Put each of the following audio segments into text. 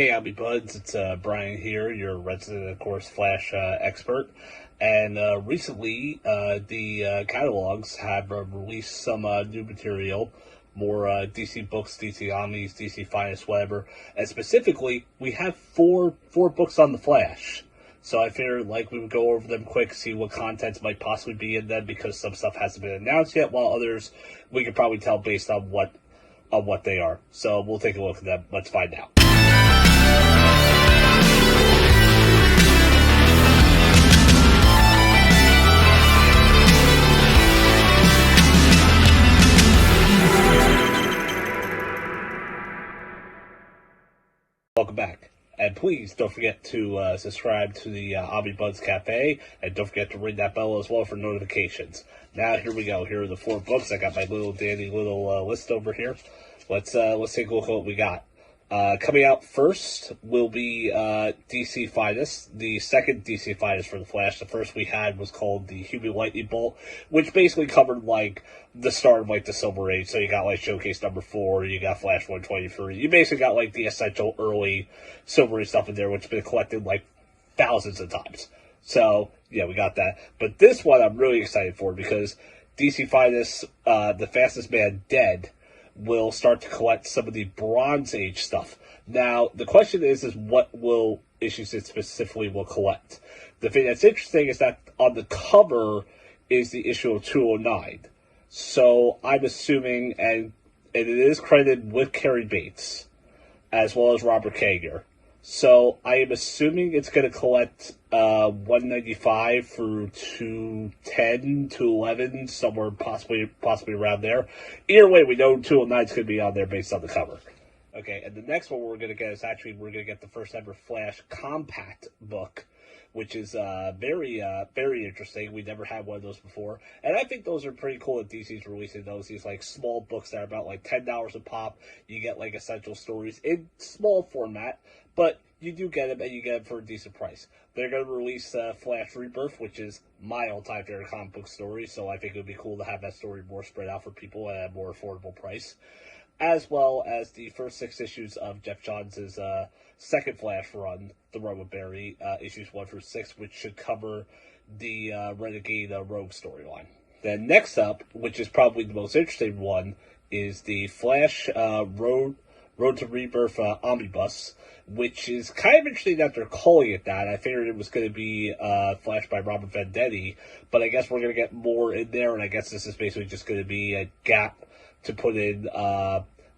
Hey, Abby Buds, it's Brian here, your resident, of course, Flash expert. And recently, the catalogs have released some new material, more DC books, DC Omnis, DC Finest, whatever. And specifically, we have four books on the Flash. So I figured like we would go over them quick, see what contents might possibly be in them, because some stuff hasn't been announced yet, while others we could probably tell based on what they are. So we'll take a look at them. Let's find out. Welcome back. And please don't forget to subscribe to the Omnibuds Cafe, and don't forget to ring that bell as well for notifications. Now here we go. Here are the four books. I got my little dandy little list over here. Let's take a look at what we got. Coming out first will be DC Finest, the second DC Finest for the Flash. The first we had was called the Human Lightning Bolt, which basically covered like the start of like the Silver Age. So you got like Showcase number 4, you got Flash 123. You basically got like the essential early Silver Age stuff in there, which has been collected like thousands of times. So yeah, we got that. But this one I'm really excited for because DC Finest, The Fastest Man Dead, will start to collect some of the Bronze Age stuff. Now, the question is what will issues it specifically will collect? The thing that's interesting is that on the cover is the issue of 209. So I'm assuming, and it is credited with Cary Bates, as well as Robert Kager. So I am assuming it's going to collect 195 through 210, 211, somewhere possibly around there. Either way, we know 209 is going to be on there based on the cover. Okay, and the next one we're going to get is actually we're going to get the first ever Flash compact book, which is very interesting. We never had one of those before, and I think those are pretty cool that DC's releasing those. These like small books that are about like $10 a pop. You get like essential stories in small format, but you do get them, and you get them for a decent price. They're going to release Flash Rebirth, which is my all-time favorite comic book story, so I think it would be cool to have that story more spread out for people at a more affordable price, as well as the first 6 issues of Geoff Johns' second Flash run, The Run with Barry, issues 1 through 6, which should cover the Renegade Rogue storyline. Then next up, which is probably the most interesting one, is the Flash Road to Rebirth Omnibus, which is kind of interesting that they're calling it that. I figured it was going to be Flash by Robert Venditti, but I guess we're going to get more in there, and I guess this is basically just going to be a gap to put in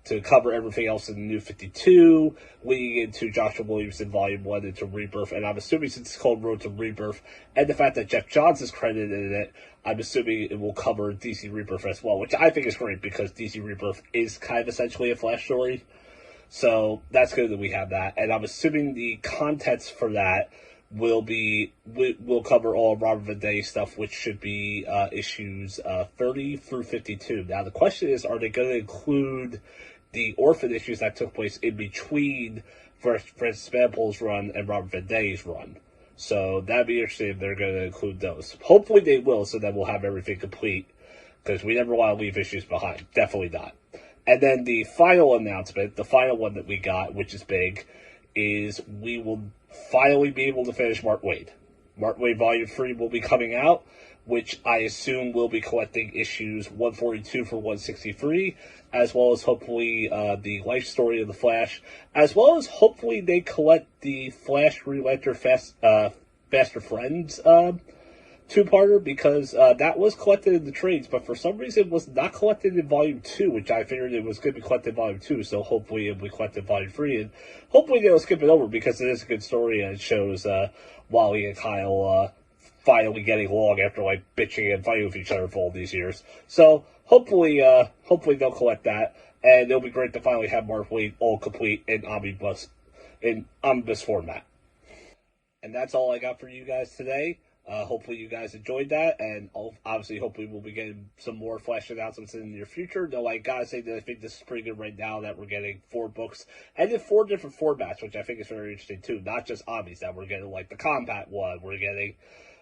to cover everything else in the New 52, leading into Joshua Williamson Volume 1 into Rebirth, and I'm assuming since it's called Road to Rebirth, and the fact that Geoff Johns is credited in it, I'm assuming it will cover DC Rebirth as well, which I think is great because DC Rebirth is kind of essentially a Flash story. So that's good that we have that, and I'm assuming the contents for that will cover all Robert Venditti stuff, which should be issues 30 through 52. Now the question is, are they going to include the Orphan issues that took place in between Francis Manapul's run and Robert Venditti's run? So that'd be interesting if they're going to include those. Hopefully they will, so that we'll have everything complete, because we never want to leave issues behind. Definitely not. And then the final announcement, the final one that we got, which is big, is we will finally be able to finish Mark Waid. Mark Waid Volume 3 will be coming out, which I assume will be collecting issues 142 for 163, as well as hopefully the life story of the Flash, as well as hopefully they collect the Flash Relentor Faster Friends two-parter, because that was collected in the trades, but for some reason was not collected in Volume 2, which I figured it was going to be collected in Volume 2, so hopefully it will be collected in Volume 3, and hopefully they'll skip it over, because it is a good story, and it shows Wally and Kyle finally getting along after, like, bitching and fighting with each other for all these years. So, hopefully they'll collect that, and it'll be great to finally have Mark Waid all complete in omnibus format. And that's all I got for you guys today. Hopefully you guys enjoyed that, and obviously hopefully we'll be getting some more Flash announcements in the near future. Though I gotta say that I think this is pretty good right now that we're getting 4 books and in 4 different formats, which I think is very interesting too. Not just Omnis, that we're getting like the compact one, we're getting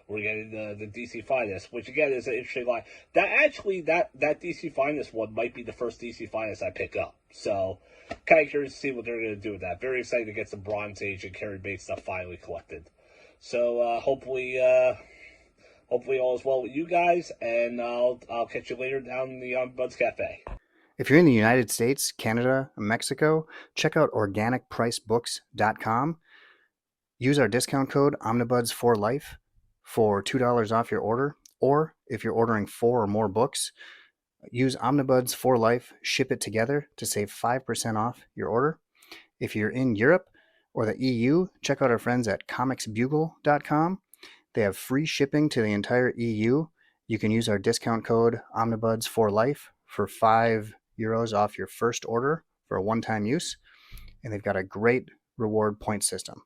the DC Finest, which again is an interesting line. That DC Finest one might be the first DC Finest I pick up. So kind of curious to see what they're going to do with that. Very excited to get some Bronze Age and Carrie Bates stuff finally collected. So hopefully all is well with you guys, and I'll catch you later down in the Buds Cafe. If you're in the United States, Canada, and Mexico, check out organicpricebooks.com. Use our discount code OmniBuds4Life for $2 off your order, or if you're ordering 4 or more books, use OmniBuds4Life, ship it together to save 5% off your order. If you're in Europe or the EU, check out our friends at comicsbugle.com. They have free shipping to the entire EU. You can use our discount code OmniBuds4Life for €5 off your first order for a one-time use. And they've got a great reward point system.